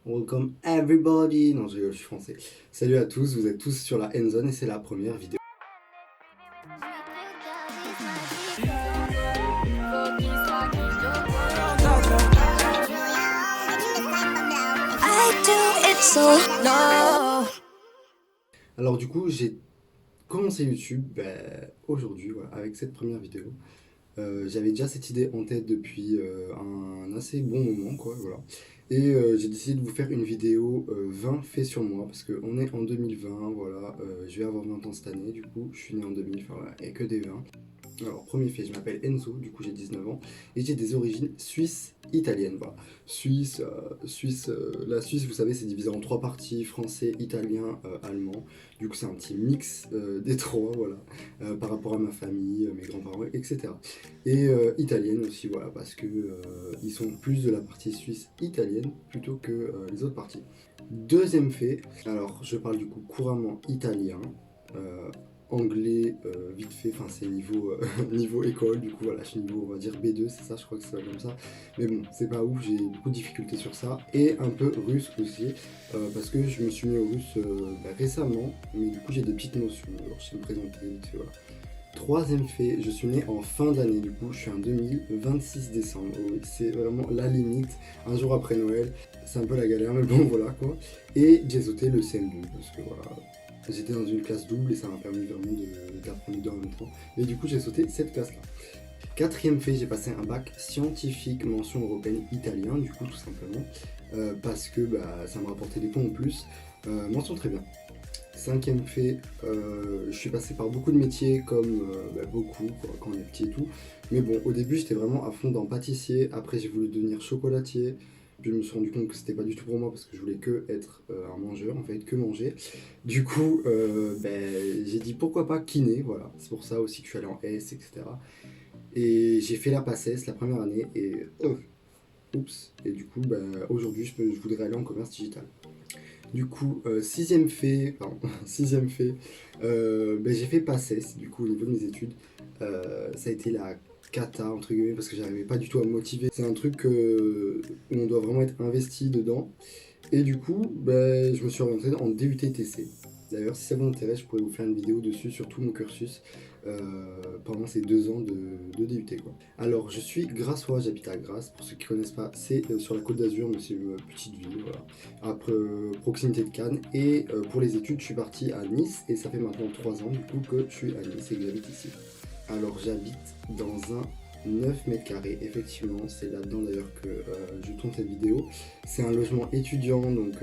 Welcome everybody. Non, je suis français. Salut à tous, vous êtes tous sur la end zone et c'est la première vidéo. Alors du coup, j'ai commencé YouTube aujourd'hui voilà, avec cette première vidéo. J'avais déjà cette idée en tête depuis un assez bon moment, quoi, voilà. Et j'ai décidé de vous faire une vidéo 20 faits sur moi, parce qu'on est en 2020, voilà. Je vais avoir 20 ans cette année, du coup, je suis né en 2000, enfin voilà, et que des 20. Alors, premier fait, je m'appelle Enzo, du coup j'ai 19 ans, et j'ai des origines suisses-italiennes, voilà. La Suisse, vous savez, c'est divisé en trois parties, français, italien, allemand. Du coup, c'est un petit mix des trois, voilà, par rapport à ma famille, mes grands-parents, etc. Et italienne aussi, voilà, parce que ils sont plus de la partie suisse italienne plutôt que les autres parties. Deuxième fait, alors je parle du coup couramment italien, euh, anglais vite fait, enfin c'est niveau, niveau école, du coup voilà, je suis niveau on va dire B2, c'est ça, je crois que c'est comme ça. Mais bon, c'est pas ouf, j'ai beaucoup de difficultés sur ça. Et un peu russe aussi, parce que je me suis mis au russe récemment, mais du coup j'ai des petites notions, alors je vais me présenter vite fait, voilà. Troisième fait, je suis né en fin d'année, du coup je suis en 2026 décembre, oui, c'est vraiment la limite, un jour après Noël, c'est un peu la galère, mais bon voilà quoi. Et j'ai sauté le CM2, parce que voilà, j'étais dans une classe double et ça m'a permis vraiment d'apprendre les deux en même temps. Et du coup j'ai sauté cette classe-là. Quatrième fait, j'ai passé un bac scientifique mention européenne italien, du coup tout simplement, parce que ça me rapportait des points en plus, mention très bien. Cinquième fait, je suis passé par beaucoup de métiers comme beaucoup quoi, quand on est petit et tout. Mais bon, au début j'étais vraiment à fond dans pâtissier. Après j'ai voulu devenir chocolatier. Puis je me suis rendu compte que c'était pas du tout pour moi parce que je voulais que être un mangeur, en fait, que manger. Du coup, j'ai dit pourquoi pas kiné, voilà. C'est pour ça aussi que je suis allé en S, etc. Et j'ai fait la PACES la première année et oups. Et du coup, aujourd'hui je voudrais aller en commerce digital. Du coup, sixième fait, pardon, sixième fait, j'ai fait PACES, du coup, au niveau de mes études. Ça a été la cata, entre guillemets, parce que j'arrivais pas du tout à me motiver. C'est un truc où on doit vraiment être investi dedans. Et du coup, je me suis orienté en DUT-TC. D'ailleurs, si ça vous intéresse, je pourrais vous faire une vidéo dessus sur tout mon cursus pendant ces 2 ans de DUT, quoi. Alors, je suis grassois, j'habite à Grasse. Pour ceux qui ne connaissent pas, c'est sur la Côte d'Azur, mais c'est une petite ville, voilà. Après, proximité de Cannes. Et pour les études, je suis parti à Nice et ça fait maintenant 3 ans du coup que je suis à Nice et que j'habite ici. Alors, j'habite dans un 9 mètres carrés, effectivement, c'est là-dedans d'ailleurs que je tourne cette vidéo. C'est un logement étudiant, donc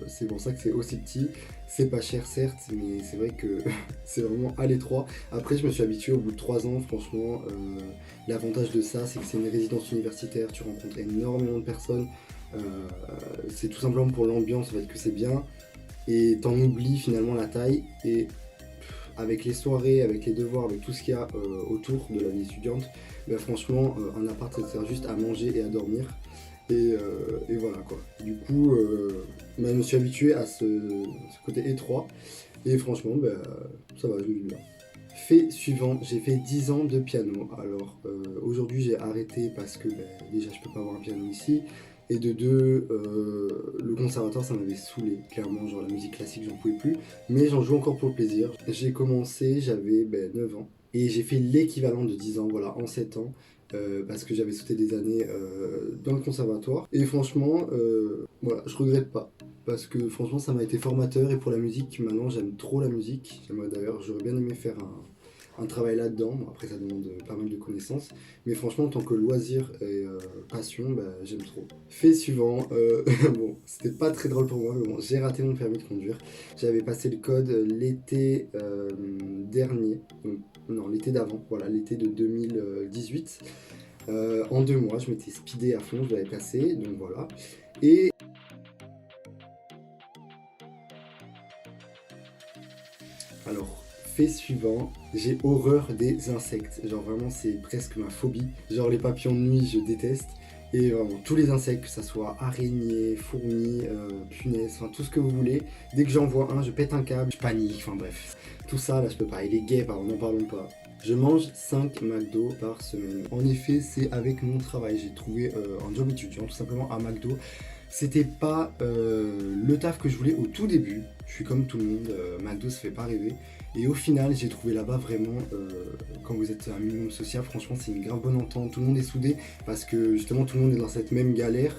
c'est pour ça que c'est aussi petit. C'est pas cher certes, mais c'est vrai que c'est vraiment à l'étroit. Après, je me suis habitué au bout de 3 ans, franchement. L'avantage de ça, c'est que c'est une résidence universitaire, tu rencontres énormément de personnes. Euh, c'est tout simplement pour l'ambiance, en fait, que c'est bien. Et t'en oublies finalement la taille. Et avec les soirées, avec les devoirs, avec tout ce qu'il y a autour de la vie étudiante, franchement, un appart, ça sert juste à manger et à dormir. Et voilà quoi. Du coup, je me suis habitué à ce côté étroit. Et franchement, ça va, je vis bien. Fait suivant, j'ai fait 10 ans de piano. Alors aujourd'hui j'ai arrêté parce que déjà je peux pas avoir un piano ici. Et de deux, le conservatoire ça m'avait saoulé, clairement, genre la musique classique j'en pouvais plus. Mais j'en joue encore pour le plaisir. J'ai commencé, j'avais 9 ans. Et j'ai fait l'équivalent de 10 ans, voilà, en 7 ans. Parce que j'avais sauté des années dans le conservatoire. Et franchement, voilà, je regrette pas. Parce que franchement ça m'a été formateur et pour la musique, maintenant j'aime trop la musique. J'aimerais d'ailleurs, j'aurais bien aimé faire un travail là-dedans. Bon, après, ça demande pas mal de connaissances. Mais franchement, en tant que loisir et passion, j'aime trop. Fait suivant, bon, c'était pas très drôle pour moi, mais bon, j'ai raté mon permis de conduire. J'avais passé le code l'été dernier. Donc, non, l'été d'avant, voilà, l'été de 2018. En 2 mois, je m'étais speedé à fond, je l'avais passé, donc voilà. Et alors, fait suivant, j'ai horreur des insectes. Genre vraiment, c'est presque ma phobie. Genre les papillons de nuit, je déteste. Et vraiment, tous les insectes, que ça soit araignées, fourmis, punaises, enfin tout ce que vous voulez. Dès que j'en vois un, je pète un câble, je panique, enfin bref. Tout ça, là, je peux pas. Et les guêpes, alors n'en parlons pas. Je mange 5 McDo par semaine. En effet, c'est avec mon travail. J'ai trouvé un job étudiant, tout simplement à McDo. c'était pas le taf que je voulais au tout début. Je suis comme tout le monde, McDo ça fait pas rêver. Et au final, j'ai trouvé là-bas vraiment, quand vous êtes un minimum social, franchement, c'est une grave bonne entente. Tout le monde est soudé parce que justement, tout le monde est dans cette même galère.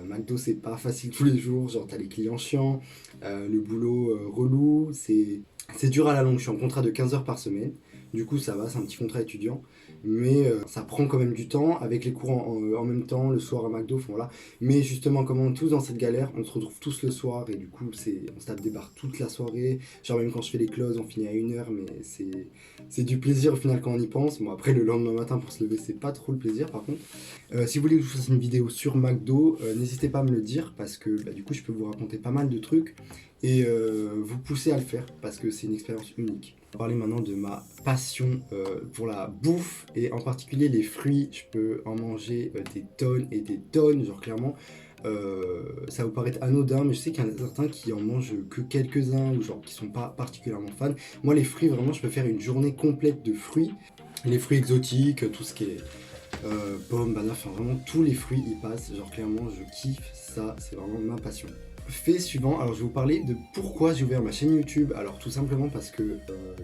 McDo, c'est pas facile tous les jours. Genre, t'as les clients chiants, le boulot relou. C'est dur à la longue. Je suis en contrat de 15 heures par semaine. Du coup, ça va, c'est un petit contrat étudiant. Mais ça prend quand même du temps, avec les cours en même temps, le soir à McDo, enfin voilà. Mais justement, comme on est tous dans cette galère, on se retrouve tous le soir et du coup, on se tape des barres toute la soirée. Genre même quand je fais les closes, on finit à 1 heure, mais c'est du plaisir au final quand on y pense. Bon après, le lendemain matin pour se lever, c'est pas trop le plaisir par contre. Si vous voulez que je fasse une vidéo sur McDo, n'hésitez pas à me le dire parce que du coup, je peux vous raconter pas mal de trucs et vous pousser à le faire parce que c'est une expérience unique. On va parler maintenant de ma passion pour la bouffe et en particulier les fruits. Je peux en manger des tonnes et des tonnes, genre clairement. Ça va vous paraître anodin, mais je sais qu'il y en a certains qui en mangent que quelques-uns ou genre qui sont pas particulièrement fans. Moi, les fruits, vraiment, je peux faire une journée complète de fruits. Les fruits exotiques, tout ce qui est pommes, bananes, enfin vraiment tous les fruits y passent. Genre clairement, je kiffe ça, c'est vraiment ma passion. Fait suivant, alors je vais vous parler de pourquoi j'ai ouvert ma chaîne YouTube. Alors tout simplement parce que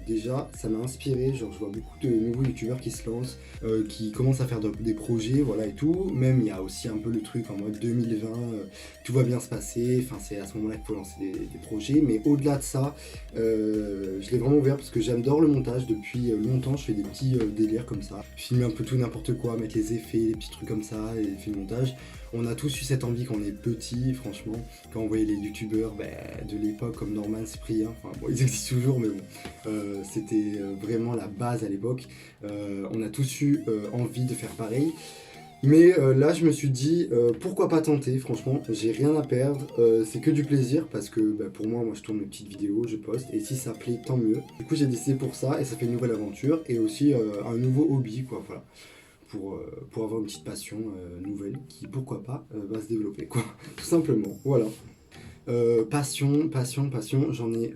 déjà ça m'a inspiré, genre je vois beaucoup de nouveaux youtubeurs qui se lancent, qui commencent à faire des projets, voilà et tout. Même il y a aussi un peu le truc en mode 2020, tout va bien se passer, enfin c'est à ce moment-là qu'il faut lancer des projets. Mais au-delà de ça, je l'ai vraiment ouvert parce que j'adore le montage depuis longtemps, je fais des petits délires comme ça. Je filme un peu tout n'importe quoi, mettre les effets, les petits trucs comme ça, et faire le montage. On a tous eu cette envie quand on est petit, franchement, quand on voyait les youtubeurs de l'époque comme Norman, Cyprien, enfin bon, ils existent toujours, mais bon, c'était vraiment la base à l'époque. On a tous eu envie de faire pareil. Mais là, je me suis dit, pourquoi pas tenter, franchement, j'ai rien à perdre, c'est que du plaisir, parce que pour moi, je tourne mes petites vidéos, je poste, et si ça plaît, tant mieux. Du coup, j'ai décidé pour ça, et ça fait une nouvelle aventure, et aussi un nouveau hobby, quoi, voilà. Pour avoir une petite passion nouvelle qui, pourquoi pas, va se développer, quoi. Tout simplement, voilà. Passion, j'en ai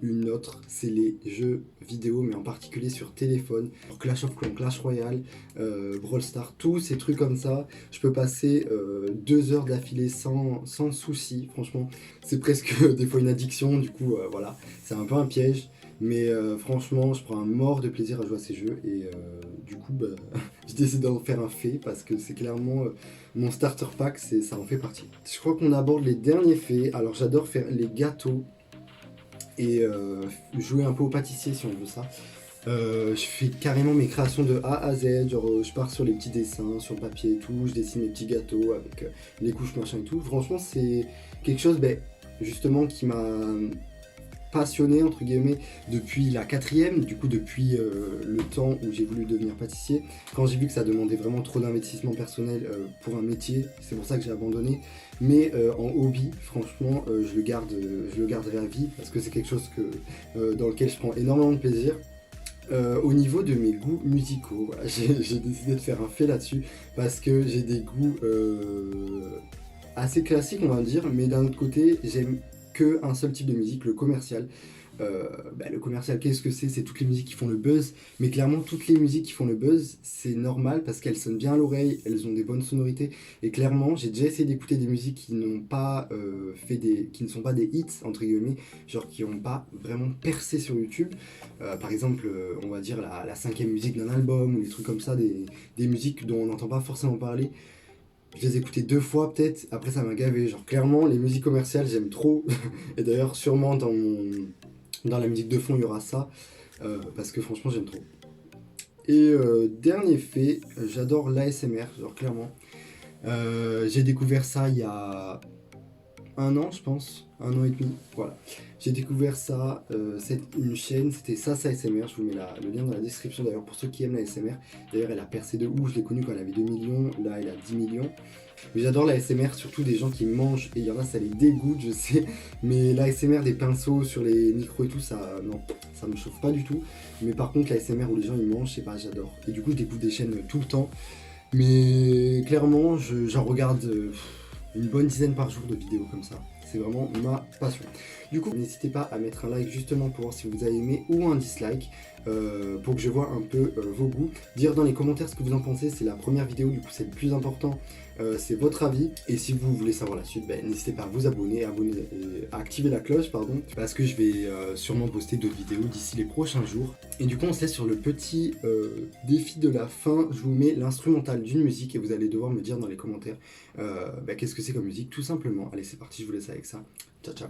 une autre, c'est les jeux vidéo, mais en particulier sur téléphone, Clash of Clans, Clash Royale, Brawl Stars, tous ces trucs comme ça. Je peux passer 2 heures d'affilée sans souci, franchement. C'est presque des fois une addiction, du coup, voilà, c'est un peu un piège. Mais franchement, je prends un mort de plaisir à jouer à ces jeux et du coup, j'ai décidé d'en faire un fait parce que c'est clairement mon starter pack, ça en fait partie. Je crois qu'on aborde les derniers faits. Alors j'adore faire les gâteaux et jouer un peu au pâtissier si on veut ça. Je fais carrément mes créations de A à Z, genre je pars sur les petits dessins, sur le papier et tout, je dessine mes petits gâteaux avec les couches machin et tout. Franchement, c'est quelque chose justement qui m'a passionné entre guillemets depuis la 4e, du coup depuis le temps où j'ai voulu devenir pâtissier. Quand j'ai vu que ça demandait vraiment trop d'investissement personnel pour un métier, c'est pour ça que j'ai abandonné. Mais en hobby, franchement, je le garderai à vie parce que c'est quelque chose dans lequel je prends énormément de plaisir. Au niveau de mes goûts musicaux, voilà, j'ai décidé de faire un fait là-dessus parce que j'ai des goûts assez classiques on va dire, mais d'un autre côté j'aime qu'un seul type de musique, le commercial. Le commercial, qu'est-ce que c'est? C'est toutes les musiques qui font le buzz, mais clairement toutes les musiques qui font le buzz, c'est normal parce qu'elles sonnent bien à l'oreille, elles ont des bonnes sonorités, et clairement j'ai déjà essayé d'écouter des musiques qui n'ont pas qui ne sont pas des hits entre guillemets, genre qui n'ont pas vraiment percé sur YouTube. Par exemple, on va dire la 5e musique d'un album ou des trucs comme ça, des musiques dont on n'entend pas forcément parler. Je les ai écoutées 2 fois peut-être, après ça m'a gavé. Genre clairement les musiques commerciales j'aime trop. Et d'ailleurs sûrement dans la musique de fond il y aura ça. Parce que franchement j'aime trop. Et dernier fait, j'adore l'ASMR, genre clairement. J'ai découvert ça il y a 1 an je pense, 1 an et demi, voilà. J'ai découvert ça, c'est une chaîne, c'était Sas ASMR, je vous mets le lien dans la description d'ailleurs pour ceux qui aiment la ASMR. D'ailleurs elle a percé de ouf, je l'ai connue quand elle avait 2 millions, là elle a 10 millions. Mais j'adore la ASMR, surtout des gens qui mangent, et il y en a ça les dégoûte je sais, mais la ASMR des pinceaux sur les micros et tout, ça non, ça me chauffe pas du tout. Mais par contre la ASMR où les gens ils mangent, je sais pas, j'adore. Et du coup je découvre des chaînes tout le temps, mais clairement j'en regarde une bonne dizaine par jour de vidéos comme ça. C'est vraiment ma passion. Du coup, n'hésitez pas à mettre un like justement pour voir si vous avez aimé ou un dislike pour que je vois un peu vos goûts. Dire dans les commentaires ce que vous en pensez, c'est la première vidéo, du coup c'est le plus important c'est votre avis. Et si vous voulez savoir la suite, n'hésitez pas à vous abonner, à activer la cloche, pardon, parce que je vais sûrement poster d'autres vidéos d'ici les prochains jours. Et du coup, on se laisse sur le petit défi de la fin. Je vous mets l'instrumental d'une musique et vous allez devoir me dire dans les commentaires qu'est-ce que c'est comme musique, tout simplement. Allez, c'est parti, je vous laisse avec ça. Ciao, ciao.